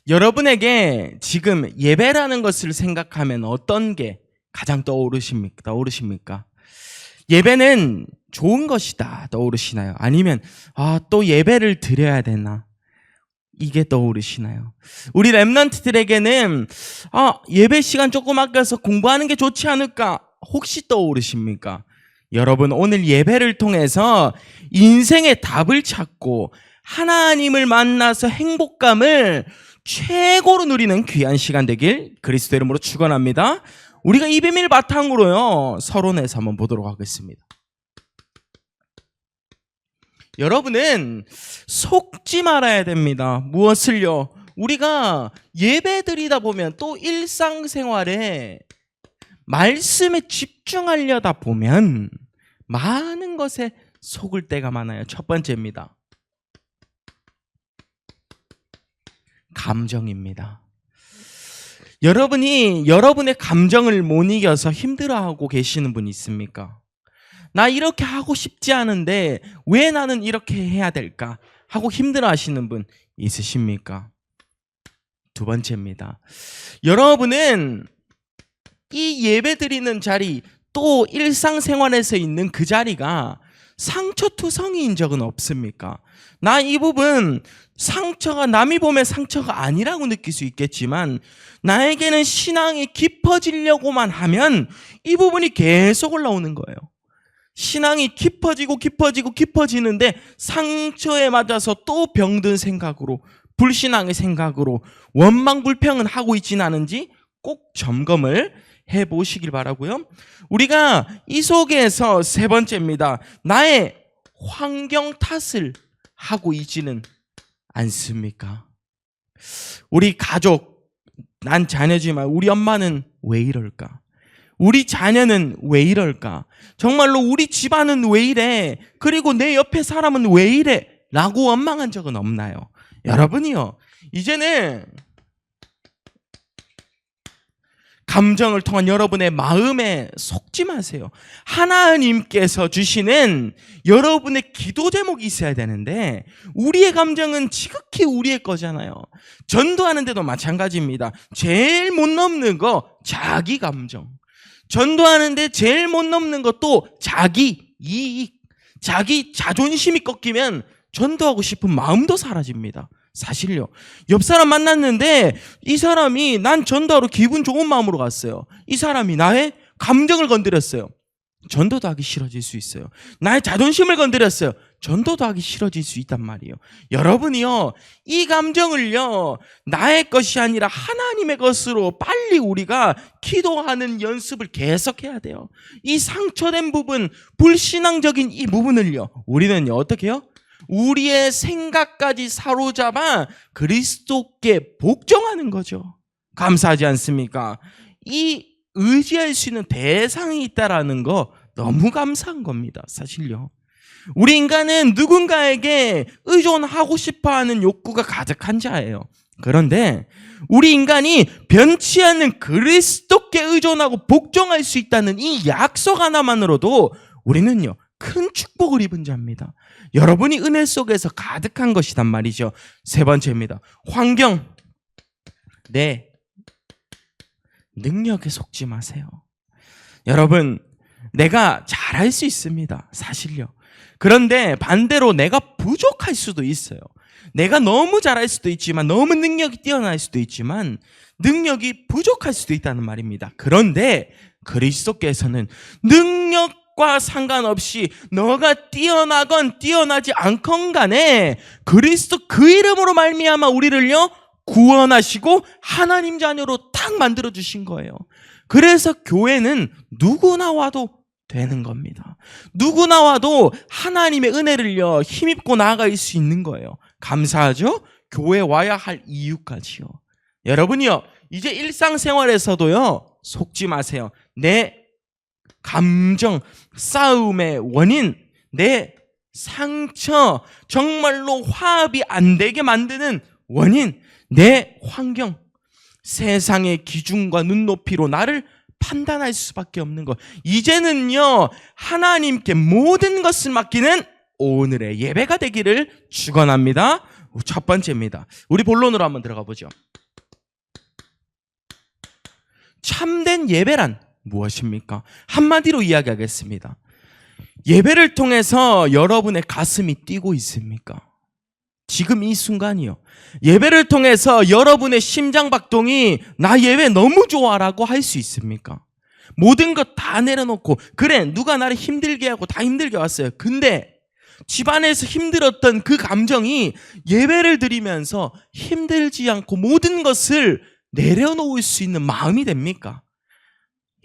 여러분에게 지금 예배라는 것을 생각하면 어떤 게 가장 떠오르십니까? 예배는 좋은 것이다 떠오르시나요? 아니면 또 예배를 드려야 되나? 이게 떠오르시나요? 우리 렘넌트들에게는 예배 시간 조금 아껴서 공부하는 게 좋지 않을까? 혹시 떠오르십니까? 여러분, 오늘 예배를 통해서 인생의 답을 찾고 하나님을 만나서 행복감을 최고로 누리는 귀한 시간 되길 그리스도 이름으로 축원합니다. 우리가 이 비밀 바탕으로요, 서론에서 한번 보도록 하겠습니다. 여러분은 속지 말아야 됩니다. 무엇을요? 우리가 예배 드리다 보면 또 일상생활에 말씀에 집중하려다 보면 많은 것에 속을 때가 많아요. 첫 번째입니다. 감정입니다. 여러분이 여러분의 감정을 못 이겨서 힘들어하고 계시는 분 있습니까? 나 이렇게 하고 싶지 않은데 왜 나는 이렇게 해야 될까? 하고 힘들어하시는 분 있으십니까? 두 번째입니다. 여러분은 이 예배 드리는 자리, 또 일상생활에서 있는 그 자리가 상처투성이인 적은 없습니까? 나 이 부분 상처가 남이 보면 상처가 아니라고 느낄 수 있겠지만 나에게는 신앙이 깊어지려고만 하면 이 부분이 계속 올라오는 거예요. 신앙이 깊어지는데 상처에 맞아서 또 병든 생각으로, 불신앙의 생각으로 원망불평은 하고 있지는 않은지 꼭 점검을 해보시길 바라고요. 우리가 이 속에서 세 번째입니다. 나의 환경 탓을 하고 있지는 않습니까? 우리 가족, 난 자녀지만 우리 엄마는 왜 이럴까? 우리 자녀는 왜 이럴까? 정말로 우리 집안은 왜 이래? 그리고 내 옆에 사람은 왜 이래? 라고 원망한 적은 없나요? 여러분이요, 이제는 감정을 통한 여러분의 마음에 속지 마세요. 하나님께서 주시는 여러분의 기도 제목이 있어야 되는데 우리의 감정은 지극히 우리의 거잖아요. 전도하는데도 마찬가지입니다. 제일 못 넘는 거 자기 감정. 전도하는데 제일 못 넘는 것도 자기 이익. 자기 자존심이 꺾이면 전도하고 싶은 마음도 사라집니다. 사실요. 옆 사람 만났는데 이 사람이 난 전도하러 기분 좋은 마음으로 갔어요. 이 사람이 나의 감정을 건드렸어요. 전도도 하기 싫어질 수 있어요. 나의 자존심을 건드렸어요. 전도도 하기 싫어질 수 있단 말이에요. 여러분이요, 이 감정을요, 나의 것이 아니라 하나님의 것으로 빨리 우리가 기도하는 연습을 계속해야 돼요. 이 상처된 부분, 불신앙적인 이 부분을요, 우리는요, 어떻게 해요? 우리의 생각까지 사로잡아 그리스도께 복종하는 거죠. 감사하지 않습니까? 이 의지할 수 있는 대상이 있다라는 거 너무 감사한 겁니다. 사실요. 우리 인간은 누군가에게 의존하고 싶어하는 욕구가 가득한 자예요. 그런데 우리 인간이 변치 않는 그리스도께 의존하고 복종할 수 있다는 이 약속 하나만으로도 우리는요, 큰 축복을 입은 자입니다. 여러분이 은혜 속에서 가득한 것이단 말이죠. 세 번째입니다. 환경. 네. 능력에 속지 마세요. 여러분, 내가 잘할 수 있습니다. 사실요. 그런데 반대로 내가 부족할 수도 있어요. 내가 너무 잘할 수도 있지만, 너무 능력이 뛰어날 수도 있지만 능력이 부족할 수도 있다는 말입니다. 그런데 그리스도께서는 능력과 상관없이 너가 뛰어나건 뛰어나지 않건 간에 그리스도 그 이름으로 말미암아 우리를요 구원하시고 하나님 자녀로 딱 만들어주신 거예요. 그래서 교회는 누구나 와도 되는 겁니다. 누구나 와도 하나님의 은혜를요 힘입고 나아갈 수 있는 거예요. 감사하죠? 교회 와야 할 이유까지요. 여러분이요, 이제 일상생활에서도요 속지 마세요. 내 감정, 싸움의 원인, 내 상처, 정말로 화합이 안 되게 만드는 원인, 내 환경, 세상의 기준과 눈높이로 나를 판단할 수밖에 없는 것. 이제는요 하나님께 모든 것을 맡기는 오늘의 예배가 되기를 축원합니다. 첫 번째입니다. 우리 본론으로 한번 들어가 보죠. 참된 예배란 무엇입니까? 한마디로 이야기하겠습니다. 예배를 통해서 여러분의 가슴이 뛰고 있습니까? 지금 이 순간이요. 예배를 통해서 여러분의 심장박동이 나 예배 너무 좋아라고 할 수 있습니까? 모든 것 다 내려놓고 그래 누가 나를 힘들게 하고 다 힘들게 왔어요. 근데 집안에서 힘들었던 그 감정이 예배를 드리면서 힘들지 않고 모든 것을 내려놓을 수 있는 마음이 됩니까?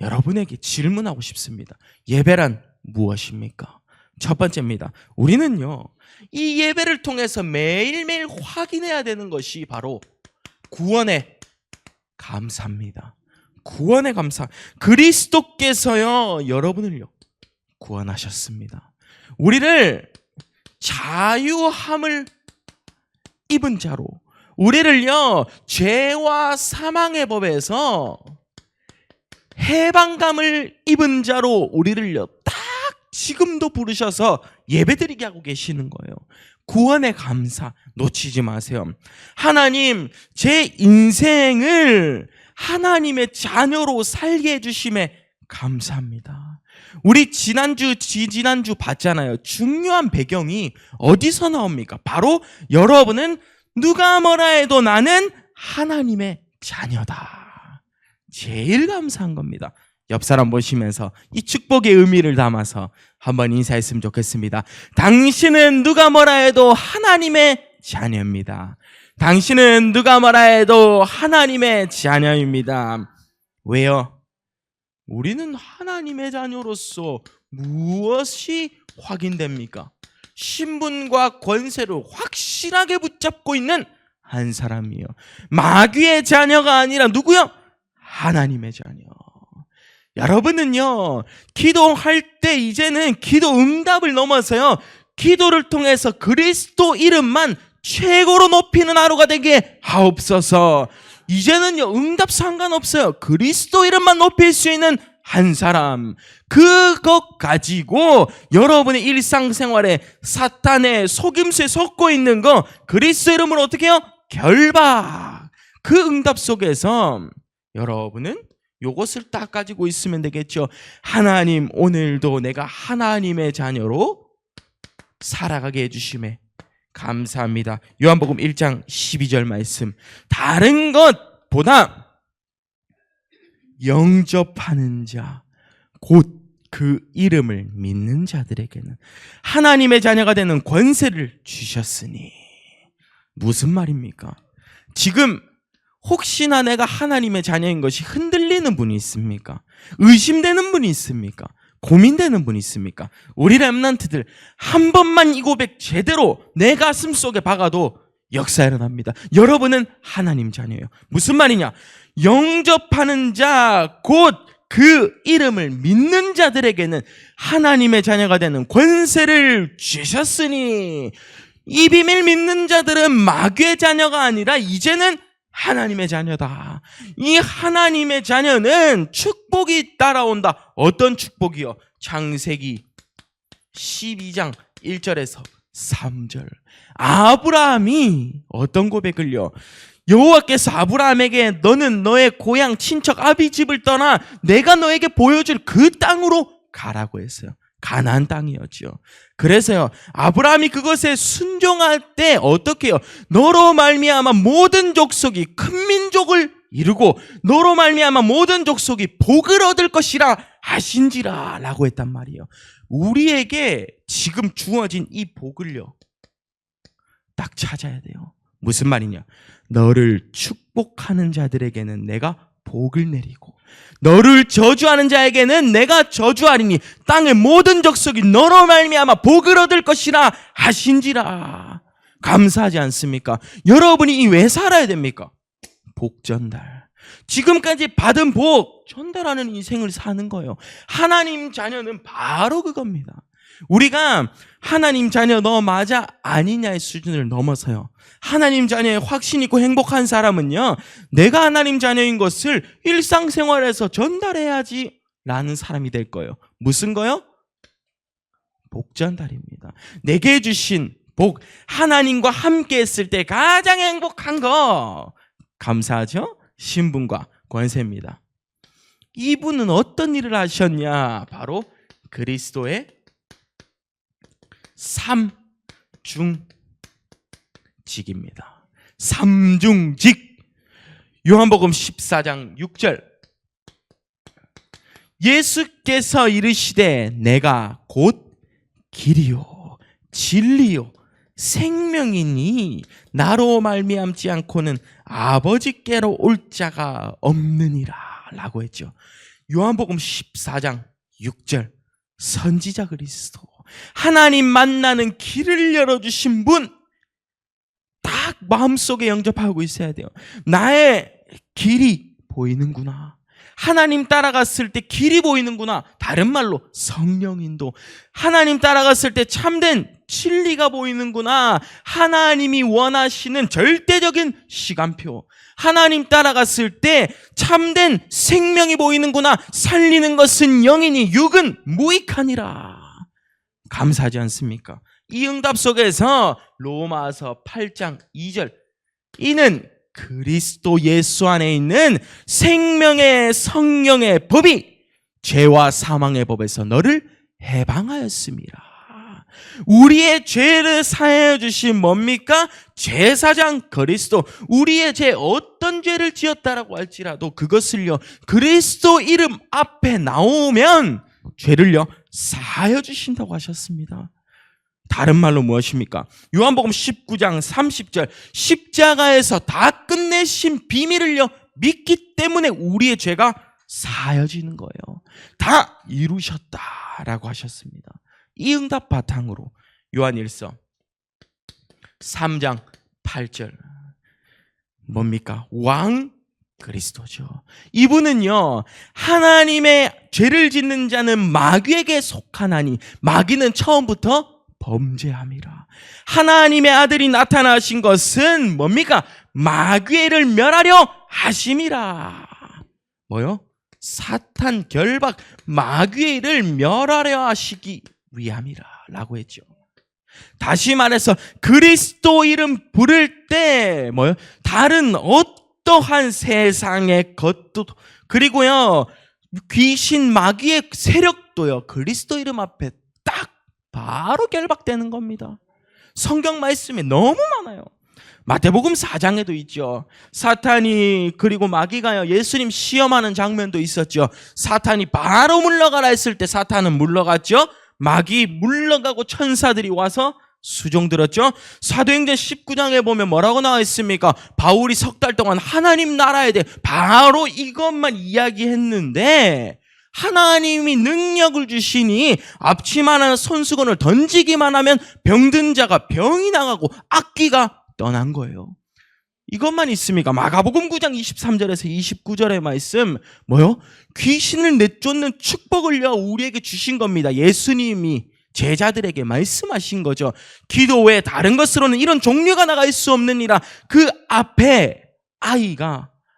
여러분에게 질문하고 싶습니다. 예배란 무엇입니까? 첫 번째입니다. 우리는요, 이 예배를 통해서 매일매일 확인해야 되는 것이 바로 구원의 감사입니다. 구원의 감사. 그리스도께서요, 여러분을요, 구원하셨습니다. 우리를 자유함을 입은 자로, 우리를요, 죄와 사망의 법에서 해방감을 입은 자로 우리를요, 딱 지금도 부르셔서 예배드리게 하고 계시는 거예요. 구원의 감사 놓치지 마세요. 하나님, 제 인생을 하나님의 자녀로 살게 해주심에 감사합니다. 우리 지난주 봤잖아요. 중요한 배경이 어디서 나옵니까? 바로 여러분은 누가 뭐라 해도 나는 하나님의 자녀다. 제일 감사한 겁니다. 옆 사람 보시면서 이 축복의 의미를 담아서 한번 인사했으면 좋겠습니다. 당신은 누가 뭐라 해도 하나님의 자녀입니다. 당신은 누가 뭐라 해도 하나님의 자녀입니다. 왜요? 우리는 하나님의 자녀로서 무엇이 확인됩니까? 신분과 권세를 확실하게 붙잡고 있는 한 사람이요. 마귀의 자녀가 아니라 누구요? 하나님의 자녀. 여러분은요, 기도할 때 이제는 기도 응답을 넘어서요, 기도를 통해서 그리스도 이름만 최고로 높이는 하루가 되게 하옵소서. 이제는요, 응답 상관없어요. 그리스도 이름만 높일 수 있는 한 사람. 그것 가지고 여러분의 일상생활에 사탄의 속임수에 섞고 있는 거 그리스도 이름으로 어떻게 해요? 결박. 그 응답 속에서 여러분은 요것을 딱 가지고 있으면 되겠죠. 하나님, 오늘도 내가 하나님의 자녀로 살아가게 해주심에 감사합니다. 요한복음 1장 12절 말씀. 다른 것보다 영접하는 자, 곧 그 이름을 믿는 자들에게는 하나님의 자녀가 되는 권세를 주셨으니. 무슨 말입니까? 지금 혹시나 내가 하나님의 자녀인 것이 흔들리는 분이 있습니까? 의심되는 분이 있습니까? 고민되는 분이 있습니까? 우리 렘넌트들 한 번만 이 고백 제대로 내 가슴 속에 박아도 역사 일어납니다. 여러분은 하나님 자녀예요. 무슨 말이냐? 영접하는 자, 곧 그 이름을 믿는 자들에게는 하나님의 자녀가 되는 권세를 주셨으니. 이 비밀 믿는 자들은 마귀의 자녀가 아니라 이제는 하나님의 자녀다. 이 하나님의 자녀는 축복이 따라온다. 어떤 축복이요? 창세기 12장 1절에서 3절. 아브라함이 어떤 고백을요? 여호와께서 아브라함에게 너는 너의 고향 친척 아비 집을 떠나 내가 너에게 보여줄 그 땅으로 가라고 했어요. 가나안 땅이었죠. 그래서요, 아브라함이 그것에 순종할 때 어떻게 해요? 너로 말미암아 모든 족속이 큰 민족을 이루고 너로 말미암아 모든 족속이 복을 얻을 것이라 하신지라 라고 했단 말이에요. 우리에게 지금 주어진 이 복을요, 딱 찾아야 돼요. 무슨 말이냐? 너를 축복하는 자들에게는 내가 복을 내리고 너를 저주하는 자에게는 내가 저주하리니 땅의 모든 족속이 너로 말미암아 복을 얻을 것이라 하신지라. 감사하지 않습니까? 여러분이 왜 살아야 됩니까? 복 전달. 지금까지 받은 복 전달하는 인생을 사는 거예요. 하나님 자녀는 바로 그겁니다. 우리가 하나님 자녀 너 맞아 아니냐의 수준을 넘어서요, 하나님 자녀에 확신 있고 행복한 사람은요, 내가 하나님 자녀인 것을 일상생활에서 전달해야지 라는 사람이 될 거예요. 무슨 거요? 복 전달입니다. 내게 주신 복, 하나님과 함께 했을 때 가장 행복한 거, 감사하죠? 신분과 권세입니다. 이분은 어떤 일을 하셨냐? 바로 그리스도의 삼중직입니다. 삼중직. 요한복음 14장 6절. 예수께서 이르시되 내가 곧 길이요 진리요 생명이니 나로 말미암지 않고는 아버지께로 올 자가 없느니라 라고 했죠. 요한복음 14장 6절. 선지자 그리스도, 하나님 만나는 길을 열어주신 분, 딱 마음속에 영접하고 있어야 돼요. 나의 길이 보이는구나, 하나님 따라갔을 때 길이 보이는구나. 다른 말로 성령인도. 하나님 따라갔을 때 참된 진리가 보이는구나. 하나님이 원하시는 절대적인 시간표. 하나님 따라갔을 때 참된 생명이 보이는구나. 살리는 것은 영이니 육은 무익하니라. 감사하지 않습니까? 이 응답 속에서 로마서 8장 2절. 이는 그리스도 예수 안에 있는 생명의 성령의 법이 죄와 사망의 법에서 너를 해방하였습니다. 우리의 죄를 사하여 주신 뭡니까? 제사장 그리스도. 우리의 죄, 어떤 죄를 지었다라고 할지라도 그것을요 그리스도 이름 앞에 나오면 죄를요 사하여 주신다고 하셨습니다. 다른 말로 무엇입니까? 요한복음 19장 30절. 십자가에서 다 끝내신 비밀을요 믿기 때문에 우리의 죄가 사하여지는 거예요. 다 이루셨다라고 하셨습니다. 이 응답 바탕으로 요한일서 3장 8절. 뭡니까? 왕 그리스도죠. 이분은요 하나님의 죄를 짓는 자는 마귀에게 속하나니 마귀는 처음부터 범죄함이라. 하나님의 아들이 나타나신 것은 뭡니까? 마귀를 멸하려 하심이라. 뭐요? 사탄 결박 마귀를 멸하려 하시기 위함이라 라고 했죠. 다시 말해서 그리스도 이름 부를 때 뭐요? 다른 어떠한 세상의 것도 그리고요 귀신 마귀의 세력도요 그리스도 이름 앞에 딱 바로 결박되는 겁니다. 성경 말씀이 너무 많아요. 마태복음 4장에도 있죠. 사탄이 그리고 마귀가요 예수님 시험하는 장면도 있었죠. 사탄이 바로 물러가라 했을 때 사탄은 물러갔죠. 마귀 물러가고 천사들이 와서 수종 들었죠. 사도행전 19장에 보면 뭐라고 나와 있습니까? 바울이 석 달 동안 하나님 나라에 대해 바로 이것만 이야기했는데 하나님이 능력을 주시니 앞치마나 손수건을 던지기만 하면 병든 자가 병이 나가고 악귀가 떠난 거예요. 이것만 있습니까? 마가복음 9장 23절에서 29절의 말씀 뭐요? 귀신을 내쫓는 축복을요 우리에게 주신 겁니다. 예수님이 제자들에게 말씀하신 거죠. 기도 외에 다른 것으로는 이런 종류가 나갈 수 없느니라. 그 앞에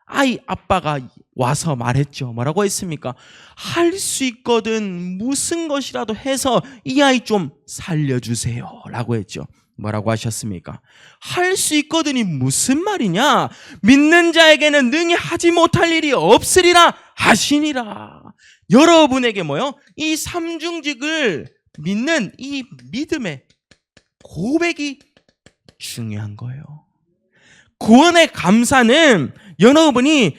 아이 아빠가 와서 말했죠. 뭐라고 했습니까? 할 수 있거든 무슨 것이라도 해서 이 아이 좀 살려주세요 라고 했죠. 뭐라고 하셨습니까? 할 수 있거든이 무슨 말이냐? 믿는 자에게는 능히 하지 못할 일이 없으리라 하시니라. 여러분에게 뭐요? 이 삼중직을 믿는 이 믿음의 고백이 중요한 거예요. 구원의 감사는 여러분이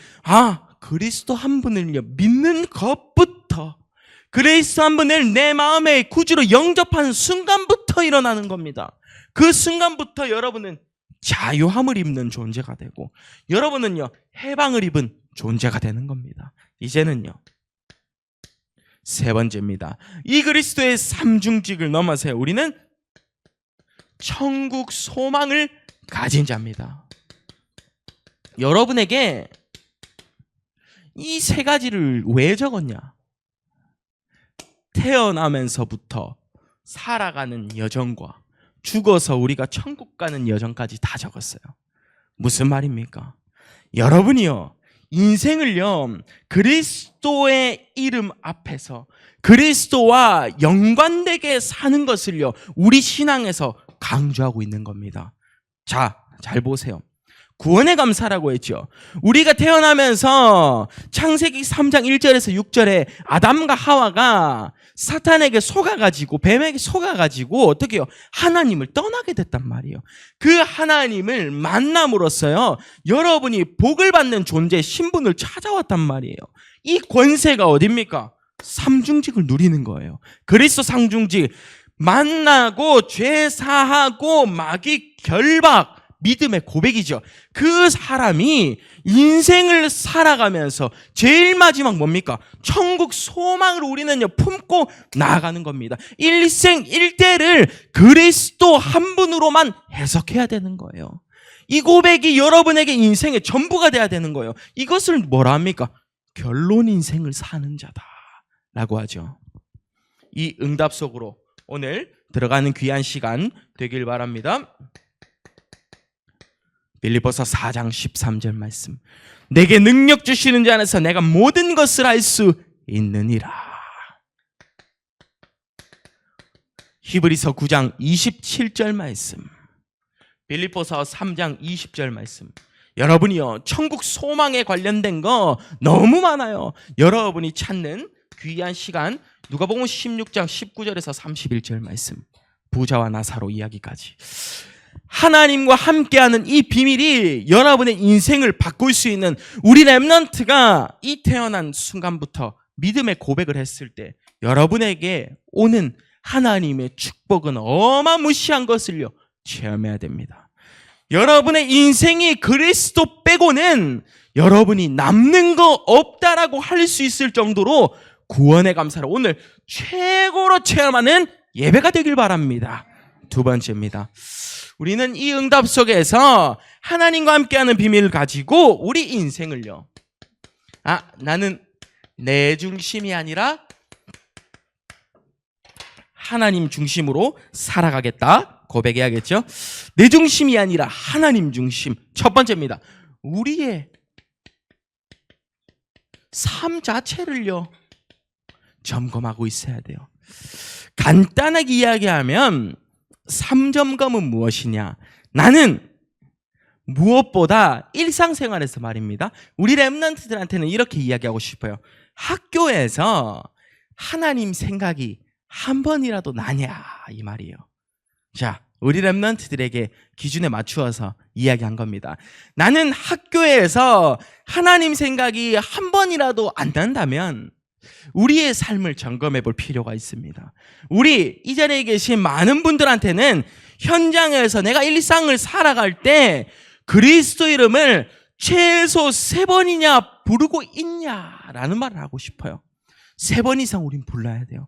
그리스도 한 분을요 믿는 것부터, 그리스도 한 분을 내 마음의 구주로 영접하는 순간부터 일어나는 겁니다. 그 순간부터 여러분은 자유함을 입는 존재가 되고 여러분은요 해방을 입은 존재가 되는 겁니다. 이제는요 세 번째입니다. 이 그리스도의 삼중직을 넘어서 우리는 천국 소망을 가진 자입니다. 여러분에게 이 세 가지를 왜 적었냐? 태어나면서부터 살아가는 여정과 죽어서 우리가 천국 가는 여정까지 다 적었어요. 무슨 말입니까? 여러분이요 인생을요 그리스도의 이름 앞에서 그리스도와 연관되게 사는 것을요 우리 신앙에서 강조하고 있는 겁니다. 자, 잘 보세요. 구원의 감사라고 했죠. 우리가 태어나면서 창세기 3장 1절에서 6절에 아담과 하와가 사탄에게 속아가지고, 뱀에게 속아가지고 어떻게 해요? 하나님을 떠나게 됐단 말이에요. 그 하나님을 만남으로써요, 여러분이 복을 받는 존재, 신분을 찾아왔단 말이에요. 이 권세가 어딥니까? 삼중직을 누리는 거예요. 그리스도 상중직, 만나고 죄 사하고 마귀 결박, 믿음의 고백이죠. 그 사람이 인생을 살아가면서 제일 마지막 뭡니까? 천국 소망을 우리는요 품고 나아가는 겁니다. 일생 일대를 그리스도 한 분으로만 해석해야 되는 거예요. 이 고백이 여러분에게 인생의 전부가 돼야 되는 거예요. 이것을 뭐라 합니까? 결론 인생을 사는 자다라고 하죠. 이 응답 속으로 오늘 들어가는 귀한 시간 되길 바랍니다. 빌립보서 4장 13절 말씀. 내게 능력 주시는 자 안에서 내가 모든 것을 할 수 있느니라. 히브리서 9장 27절 말씀. 빌립보서 3장 20절 말씀. 여러분이요, 천국 소망에 관련된 거 너무 많아요. 여러분이 찾는 귀한 시간, 누가복음 16장 19절에서 31절 말씀. 부자와 나사로 이야기까지. 하나님과 함께하는 이 비밀이 여러분의 인생을 바꿀 수 있는, 우리 렘넌트가 이 태어난 순간부터 믿음의 고백을 했을 때 여러분에게 오는 하나님의 축복은 어마무시한 것을요 체험해야 됩니다. 여러분의 인생이 그리스도 빼고는 여러분이 남는 거 없다라고 할 수 있을 정도로 구원의 감사를 오늘 최고로 체험하는 예배가 되길 바랍니다. 두 번째입니다. 우리는 이 응답 속에서 하나님과 함께하는 비밀을 가지고 우리 인생을요, 나는 내 중심이 아니라 하나님 중심으로 살아가겠다 고백해야겠죠. 내 중심이 아니라 하나님 중심. 첫 번째입니다. 우리의 삶 자체를요 점검하고 있어야 돼요. 간단하게 이야기하면 3점검은 무엇이냐? 나는 무엇보다 일상생활에서 말입니다. 우리 렘넌트들한테는 이렇게 이야기하고 싶어요. 학교에서 하나님 생각이 한 번이라도 나냐, 이 말이에요. 자, 우리 렘넌트들에게 기준에 맞추어서 이야기한 겁니다. 나는 학교에서 하나님 생각이 한 번이라도 안 난다면 우리의 삶을 점검해 볼 필요가 있습니다. 우리 이 자리에 계신 많은 분들한테는 현장에서 내가 일상을 살아갈 때 그리스도 이름을 최소 3번이냐 부르고 있냐라는 말을 하고 싶어요. 3번 이상 우린 불러야 돼요.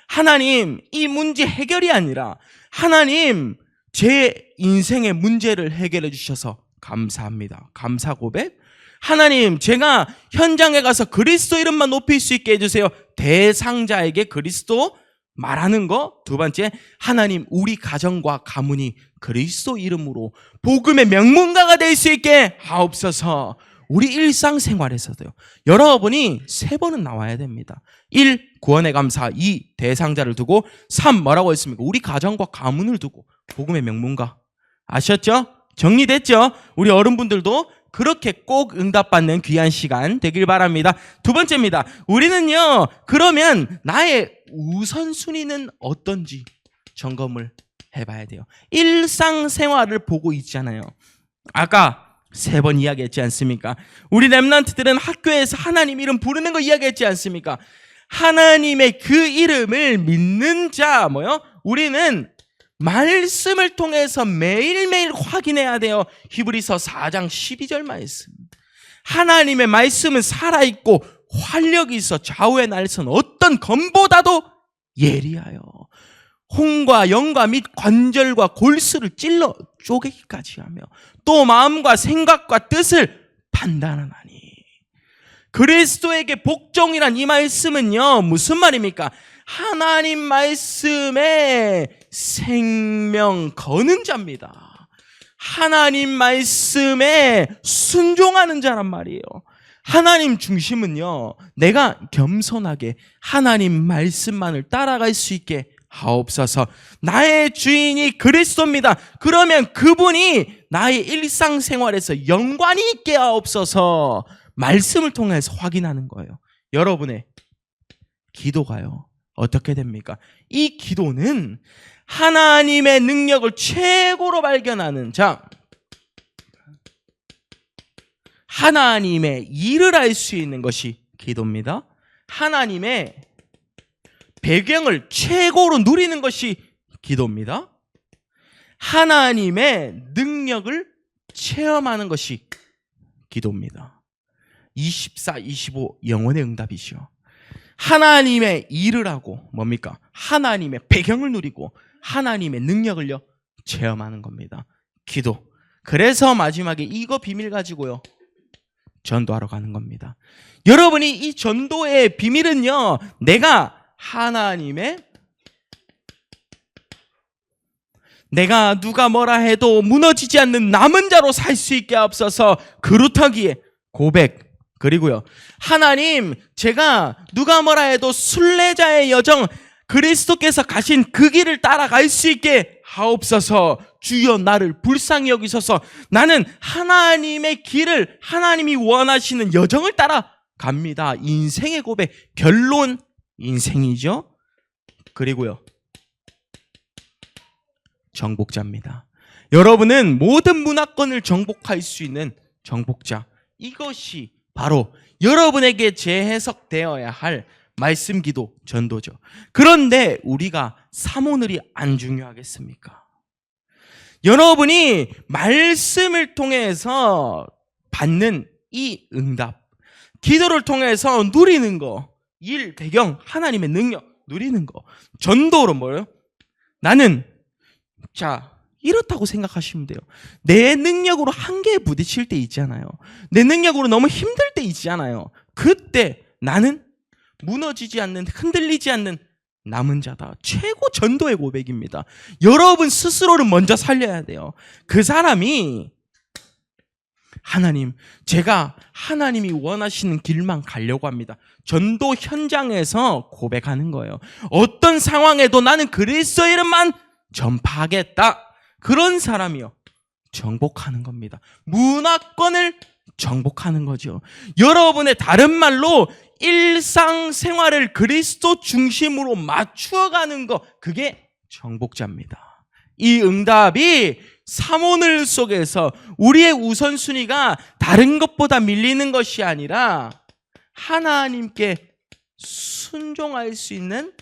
하나님, 이 문제 해결이 아니라 하나님, 제 인생의 문제를 해결해 주셔서 감사합니다. 감사 고백. 하나님, 제가 현장에 가서 그리스도 이름만 높일 수 있게 해주세요. 대상자에게 그리스도 말하는 거. 두 번째, 하나님, 우리 가정과 가문이 그리스도 이름으로 복음의 명문가가 될 수 있게 하옵소서. 우리 일상생활에서도요, 여러분이 3번은 나와야 됩니다. 1. 구원의 감사. 2. 대상자를 두고. 3. 뭐라고 했습니까? 우리 가정과 가문을 두고 복음의 명문가. 아셨죠? 정리됐죠? 우리 어른분들도 그렇게 꼭 응답받는 귀한 시간 되길 바랍니다. 두 번째입니다. 우리는요, 그러면 나의 우선순위는 어떤지 점검을 해봐야 돼요. 일상생활을 보고 있잖아요. 아까 3번 이야기했지 않습니까? 우리 렘넌트들은 학교에서 하나님 이름 부르는 거 이야기했지 않습니까? 하나님의 그 이름을 믿는 자, 우리는 말씀을 통해서 매일매일 확인해야 돼요. 히브리서 4장 12절 말씀. 하나님의 말씀은 살아있고 활력이 있어 좌우의 날선 어떤 검보다도 예리하여 홍과 영과 및 관절과 골수를 찔러 쪼개기까지 하며 또 마음과 생각과 뜻을 판단하나니. 그리스도에게 복종이란 이 말씀은요, 무슨 말입니까? 하나님 말씀에 생명 거는 자입니다. 하나님 말씀에 순종하는 자란 말이에요. 하나님 중심은요, 내가 겸손하게 하나님 말씀만을 따라갈 수 있게 하옵소서. 나의 주인이 그리스도입니다. 그러면 그분이 나의 일상생활에서 연관이 있게 하옵소서. 말씀을 통해서 확인하는 거예요. 여러분의 기도가요, 어떻게 됩니까? 이 기도는 하나님의 능력을 최고로 발견하는 하나님의 일을 알 수 있는 것이 기도입니다. 하나님의 배경을 최고로 누리는 것이 기도입니다. 하나님의 능력을 체험하는 것이 기도입니다. 24, 25 영혼의 응답이죠. 하나님의 일을 하고 뭡니까? 하나님의 배경을 누리고 하나님의 능력을요 체험하는 겁니다. 기도. 그래서 마지막에 이거 비밀 가지고요 전도하러 가는 겁니다. 여러분이 이 전도의 비밀은요, 내가 누가 뭐라 해도 무너지지 않는 남은 자로 살 수 있게 하옵소서. 그렇다기에 고백. 그리고요, 하나님, 제가 누가 뭐라 해도 순례자의 여정, 그리스도께서 가신 그 길을 따라갈 수 있게 하옵소서. 주여 나를 불쌍히 여기소서. 나는 하나님의 길을, 하나님이 원하시는 여정을 따라갑니다. 인생의 고백, 결론 인생이죠. 그리고요, 정복자입니다. 여러분은 모든 문화권을 정복할 수 있는 정복자. 이것이 바로 여러분에게 재해석되어야 할 말씀, 기도, 전도죠. 그런데 우리가 사모늘이 안 중요하겠습니까? 여러분이 말씀을 통해서 받는 이 응답, 기도를 통해서 누리는 거, 일, 배경, 하나님의 능력 누리는 거, 전도로 뭐예요? 나는 이렇다고 생각하시면 돼요. 내 능력으로 한계에 부딪힐 때 있잖아요. 내 능력으로 너무 힘들 때 있잖아요. 그때 나는 무너지지 않는, 흔들리지 않는 남은 자다. 최고 전도의 고백입니다. 여러분 스스로를 먼저 살려야 돼요. 그 사람이 하나님, 제가 하나님이 원하시는 길만 가려고 합니다. 전도 현장에서 고백하는 거예요. 어떤 상황에도 나는 그리스도의 이름만 전파하겠다. 그런 사람이요, 정복하는 겁니다. 문화권을 정복하는 거죠. 여러분의 다른 말로 일상생활을 그리스도 중심으로 맞추어가는 거, 그게 정복자입니다. 이 응답이 사모늘 속에서 우리의 우선순위가 다른 것보다 밀리는 것이 아니라 하나님께 순종할 수 있는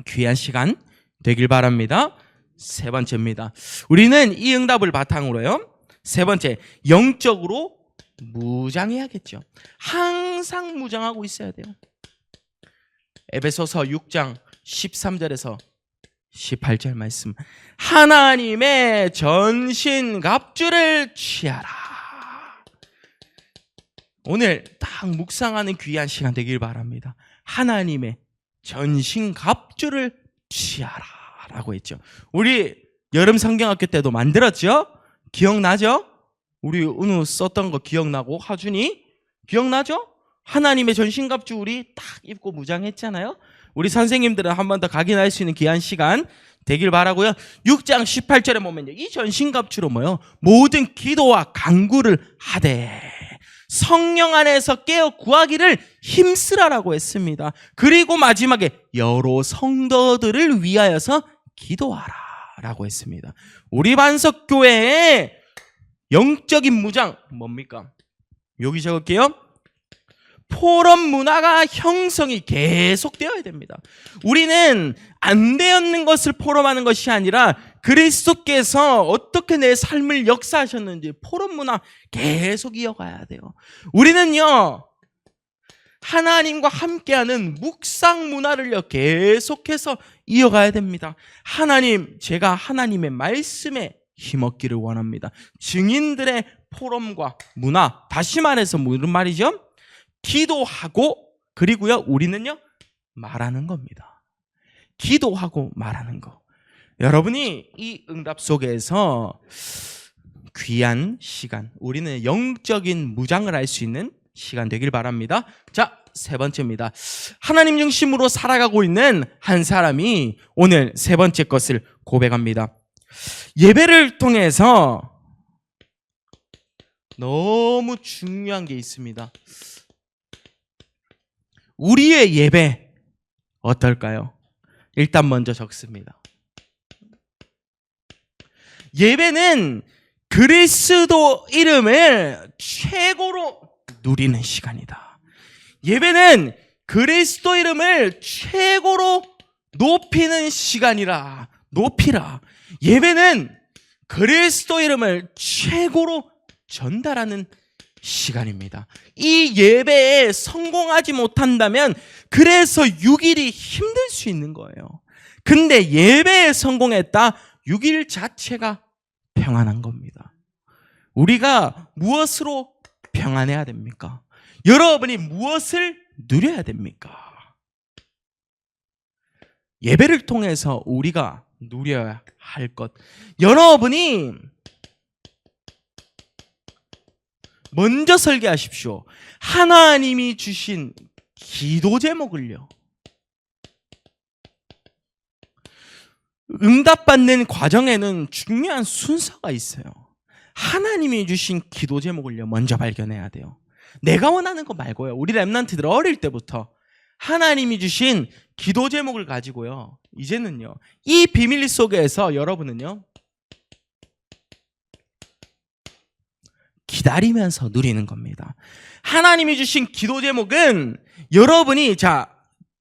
귀한 시간 되길 바랍니다. 세 번째입니다. 우리는 이 응답을 바탕으로요, 세 번째, 영적으로 무장해야겠죠. 항상 무장하고 있어야 돼요. 에베소서 6장 13절에서 18절 말씀, 하나님의 전신갑주를 취하라. 오늘 딱 묵상하는 귀한 시간 되길 바랍니다. 하나님의 전신갑주를 취하라 라고 했죠. 우리 여름 성경학교 때도 만들었죠? 기억나죠? 우리 은우 썼던 거 기억나고, 하준이 기억나죠? 하나님의 전신갑주 우리 딱 입고 무장했잖아요. 우리 선생님들은 한 번 더 각인할 수 있는 귀한 시간 되길 바라고요. 6장 18절에 보면요, 이 전신갑주로 뭐요? 모든 기도와 간구를 하되 성령 안에서 깨어 구하기를 힘쓰라라고 했습니다. 그리고 마지막에 여러 성도들을 위하여서 기도하라 라고 했습니다. 우리 반석교회의 영적인 무장 뭡니까? 여기 적을게요. 포럼 문화가 형성이 계속되어야 됩니다. 우리는 안 되었는 것을 포럼하는 것이 아니라 그리스도께서 어떻게 내 삶을 역사하셨는지 포럼 문화 계속 이어가야 돼요. 우리는요, 하나님과 함께하는 묵상 문화를요 계속해서 이어가야 됩니다. 하나님, 제가 하나님의 말씀에 힘없기를 원합니다. 증인들의 포럼과 문화, 다시 말해서 무슨 말이죠? 기도하고, 그리고요 우리는요 말하는 겁니다. 기도하고 말하는 거. 여러분이 이 응답 속에서 귀한 시간, 우리는 영적인 무장을 할 수 있는 시간 되길 바랍니다. 자, 세 번째입니다. 하나님 중심으로 살아가고 있는 한 사람이 오늘 세 번째 것을 고백합니다. 예배를 통해서 너무 중요한 게 있습니다. 우리의 예배 어떨까요? 일단 먼저 적습니다. 예배는 그리스도 이름을 최고로 누리는 시간이다. 예배는 그리스도 이름을 최고로 높이는 시간이라. 높이라. 예배는 그리스도 이름을 최고로 전달하는 시간입니다. 이 예배에 성공하지 못한다면 그래서 6일이 힘들 수 있는 거예요. 근데 예배에 성공했다. 6일 자체가 평안한 겁니다. 우리가 무엇으로 평안해야 됩니까? 여러분이 무엇을 누려야 됩니까? 예배를 통해서 우리가 누려야 할 것. 여러분이 먼저 설계하십시오. 하나님이 주신 기도 제목을요. 응답받는 과정에는 중요한 순서가 있어요. 하나님이 주신 기도 제목을요 먼저 발견해야 돼요. 내가 원하는 거 말고요. 우리 랩런트들 어릴 때부터 하나님이 주신 기도 제목을 가지고요. 이제는요. 이 비밀 속에서 여러분은요. 기다리면서 누리는 겁니다. 하나님이 주신 기도 제목은 여러분이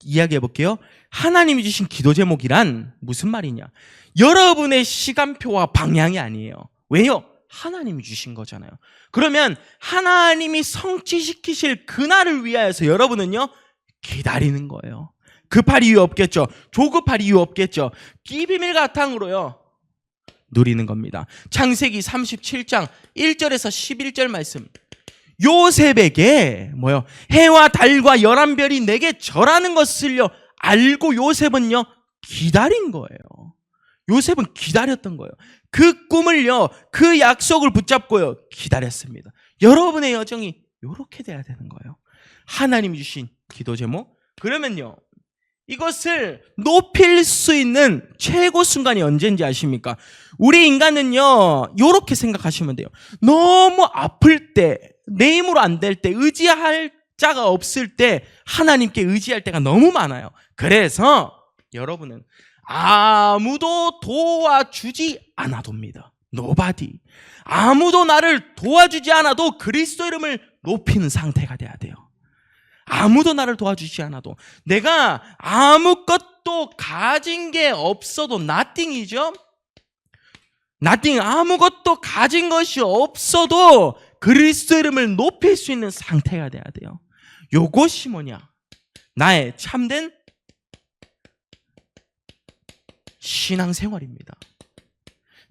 이야기해 볼게요. 하나님이 주신 기도 제목이란 무슨 말이냐? 여러분의 시간표와 방향이 아니에요. 왜요? 하나님이 주신 거잖아요. 그러면 하나님이 성취시키실 그날을 위하여서 여러분은요 기다리는 거예요. 급할 이유 없겠죠. 조급할 이유 없겠죠. 이 비밀 바탕으로요 누리는 겁니다. 창세기 37장 1절에서 11절 말씀. 요셉에게 해와 달과 11별이 내게 절하는 것을요 알고 요셉은요 기다린 거예요. 요셉은 기다렸던 거예요. 그 꿈을요, 그 약속을 붙잡고요 기다렸습니다. 여러분의 여정이 이렇게 돼야 되는 거예요. 하나님이 주신 기도 제목. 그러면요 이것을 높일 수 있는 최고 순간이 언제인지 아십니까? 우리 인간은요 이렇게 생각하시면 돼요. 너무 아플 때, 내 힘으로 안 될 때, 의지할 자가 없을 때 하나님께 의지할 때가 너무 많아요. 그래서 여러분은 아무도 도와주지 않아도입니다. Nobody. 아무도 나를 도와주지 않아도 그리스도 이름을 높이는 상태가 돼야 돼요. 아무도 나를 도와주지 않아도. 내가 아무것도 가진 게 없어도 nothing이죠. nothing. 아무것도 가진 것이 없어도 그리스도 이름을 높일 수 있는 상태가 돼야 돼요. 요것이 뭐냐? 나의 참된 신앙생활입니다.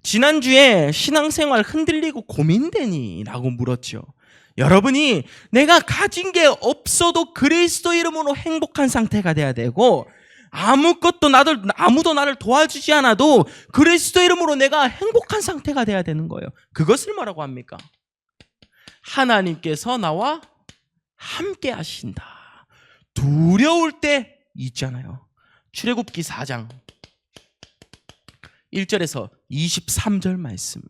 지난주에 신앙생활 흔들리고 고민되니? 라고 물었죠. 여러분이 내가 가진 게 없어도 그리스도 이름으로 행복한 상태가 돼야 되고, 아무도 나를 도와주지 않아도 그리스도 이름으로 내가 행복한 상태가 돼야 되는 거예요. 그것을 뭐라고 합니까? 하나님께서 나와 함께 하신다. 두려울 때 있잖아요. 출애굽기 4장 1절에서 23절 말씀.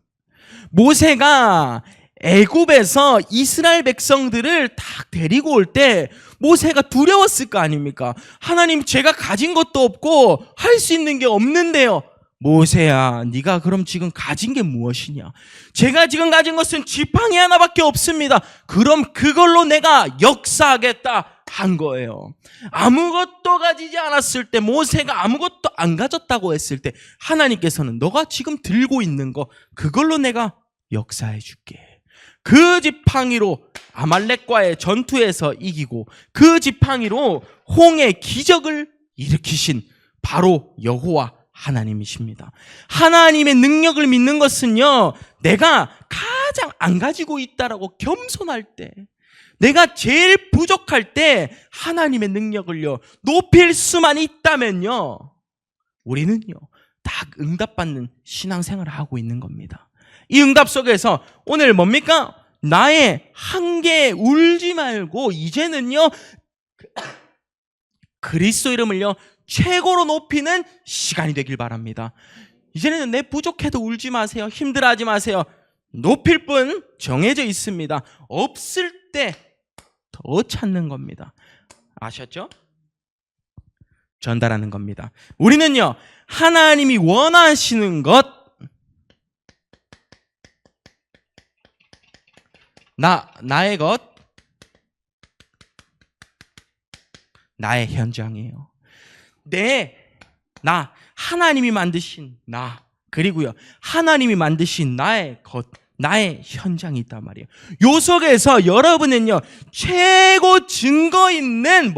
모세가 애굽에서 이스라엘 백성들을 딱 데리고 올 때 모세가 두려웠을 거 아닙니까? 하나님, 제가 가진 것도 없고 할 수 있는 게 없는데요. 모세야, 네가 그럼 지금 가진 게 무엇이냐? 제가 지금 가진 것은 지팡이 하나밖에 없습니다. 그럼 그걸로 내가 역사하겠다 한 거예요. 아무것도 가지지 않았을 때, 모세가 아무것도 안 가졌다고 했을 때 하나님께서는 너가 지금 들고 있는 거 그걸로 내가 역사해 줄게. 그 지팡이로 아말렉과의 전투에서 이기고 그 지팡이로 홍해 기적을 일으키신 바로 여호와 하나님이십니다. 하나님의 능력을 믿는 것은요, 내가 가장 안 가지고 있다라고 겸손할 때, 내가 제일 부족할 때 하나님의 능력을요 높일 수만 있다면요, 우리는요 딱 응답받는 신앙생활을 하고 있는 겁니다. 이 응답 속에서 오늘 뭡니까? 나의 한계에 울지 말고 이제는요 그리스도 이름을요 최고로 높이는 시간이 되길 바랍니다. 이제는 내 부족해도 울지 마세요. 힘들어하지 마세요. 높일 뿐 정해져 있습니다. 없을 때 더 찾는 겁니다. 아셨죠? 전달하는 겁니다. 우리는요 하나님이 원하시는 것, 나의 것, 나의 현장이에요. 나, 하나님이 만드신 나, 그리고요 하나님이 만드신 나의 것, 나의 현장이 있단 말이에요. 요 속에서 여러분은요 최고 증거 있는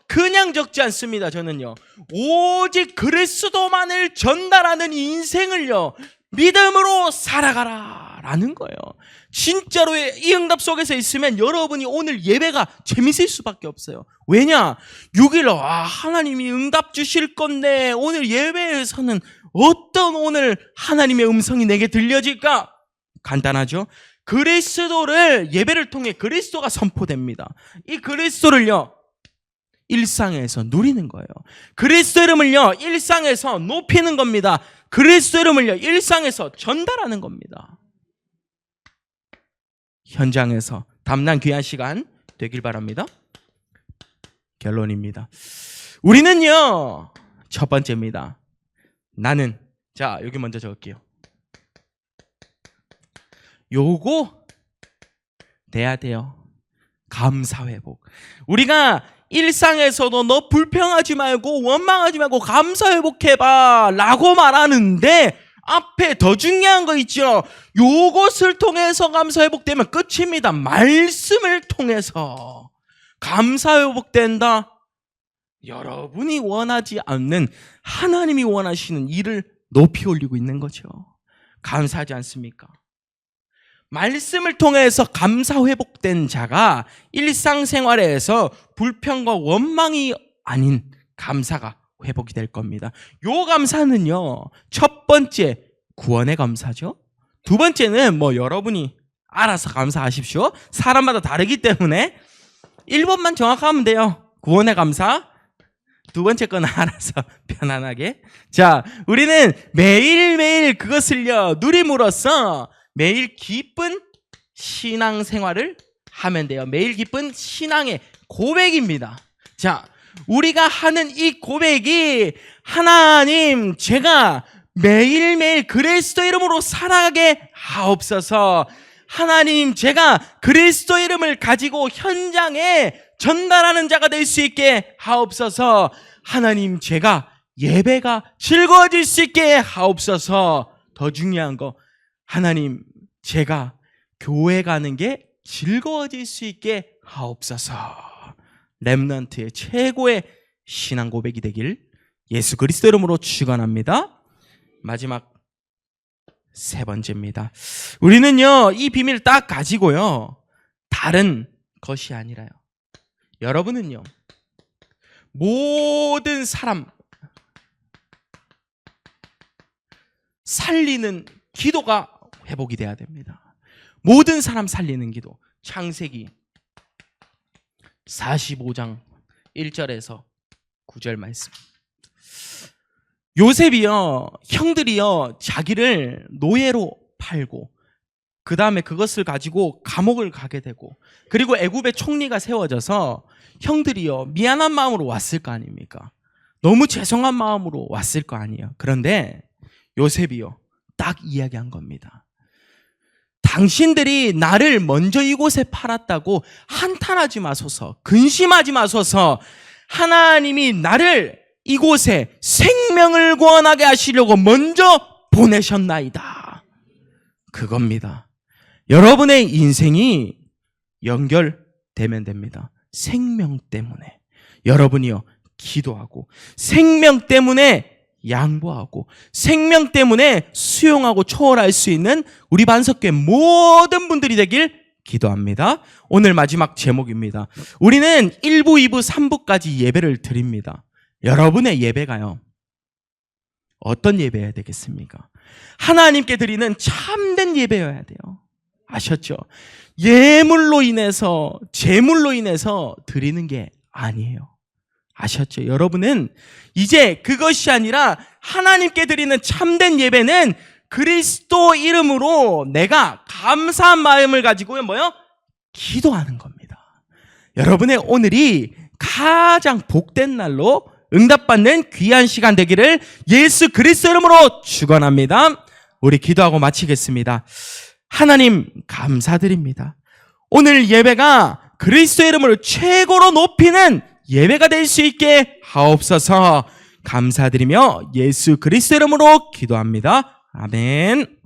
그냥 적지 않습니다. 저는요 오직 그리스도만을 전달하는 인생을요 믿음으로 살아가라 라는 거예요. 진짜로 이 응답 속에서 있으면 여러분이 오늘 예배가 재밌을 수밖에 없어요. 왜냐? 6일로 하나님이 응답 주실 건데 오늘 예배에서는 어떤 오늘 하나님의 음성이 내게 들려질까? 간단하죠? 그리스도를 예배를 통해 그리스도가 선포됩니다. 이 그리스도를요 일상에서 누리는 거예요. 그리스도 이름을요 일상에서 높이는 겁니다. 그리스도 이름을요 일상에서 전달하는 겁니다. 현장에서 담난 귀한 시간 되길 바랍니다. 결론입니다. 우리는요 첫 번째입니다. 나는, 자 여기 먼저 적을게요. 요거 돼야 돼요. 감사회복. 우리가 일상에서도 너 불평하지 말고 원망하지 말고 감사회복해봐 라고 말하는데 앞에 더 중요한 거 있죠. 요것을 통해서 감사회복되면 끝입니다. 말씀을 통해서 감사회복된다. 여러분이 원하지 않는 하나님이 원하시는 일을 높이 올리고 있는 거죠. 감사하지 않습니까? 말씀을 통해서 감사 회복된 자가 일상생활에서 불평과 원망이 아닌 감사가 회복이 될 겁니다. 요 감사는요 첫 번째 구원의 감사죠. 두 번째는 여러분이 알아서 감사하십시오. 사람마다 다르기 때문에 1번만 정확하면 돼요. 구원의 감사. 두 번째 건 알아서 편안하게. 자, 우리는 매일매일 그것을요 누림으로써 매일 기쁜 신앙생활을 하면 돼요. 매일 기쁜 신앙의 고백입니다. 자, 우리가 하는 이 고백이 하나님 제가 매일매일 그리스도 이름으로 살아가게 하옵소서. 하나님 제가 그리스도 이름을 가지고 현장에 전달하는 자가 될 수 있게 하옵소서. 하나님 제가 예배가 즐거워질 수 있게 하옵소서. 더 중요한 거 하나님 제가 교회 가는 게 즐거워질 수 있게 하옵소서. 렘넌트의 최고의 신앙 고백이 되길 예수 그리스도 이름으로 축원합니다. 마지막 세 번째입니다. 우리는요 이 비밀을 딱 가지고요 다른 것이 아니라요 여러분은요 모든 사람 살리는 기도가 회복이 돼야 됩니다. 모든 사람 살리는 기도. 창세기 45장 1절에서 9절 말씀. 요셉이요 형들이요 자기를 노예로 팔고 그 다음에 그것을 가지고 감옥을 가게 되고 그리고 애굽의 총리가 세워져서 형들이요 미안한 마음으로 왔을 거 아닙니까? 너무 죄송한 마음으로 왔을 거 아니에요. 그런데 요셉이요 딱 이야기한 겁니다. 당신들이 나를 먼저 이곳에 팔았다고 한탄하지 마소서, 근심하지 마소서. 하나님이 나를 이곳에 생명을 구원하게 하시려고 먼저 보내셨나이다. 그겁니다. 여러분의 인생이 연결되면 됩니다. 생명 때문에 여러분이요 기도하고 생명 때문에 양보하고 생명 때문에 수용하고 초월할 수 있는 우리 반석교회 모든 분들이 되길 기도합니다. 오늘 마지막 제목입니다. 우리는 1부, 2부, 3부까지 예배를 드립니다. 여러분의 예배가요 어떤 예배여야 되겠습니까? 하나님께 드리는 참된 예배여야 돼요. 아셨죠? 예물로 인해서 재물로 인해서 드리는 게 아니에요. 아셨죠? 여러분은 이제 그것이 아니라 하나님께 드리는 참된 예배는 그리스도 이름으로 내가 감사한 마음을 가지고 뭐요? 기도하는 겁니다. 여러분의 오늘이 가장 복된 날로 응답받는 귀한 시간 되기를 예수 그리스도 이름으로 축원합니다. 우리 기도하고 마치겠습니다. 하나님 감사드립니다. 오늘 예배가 그리스도 이름을 최고로 높이는 예배가 될 수 있게 하옵소서. 감사드리며 예수 그리스도 이름으로 기도합니다. 아멘.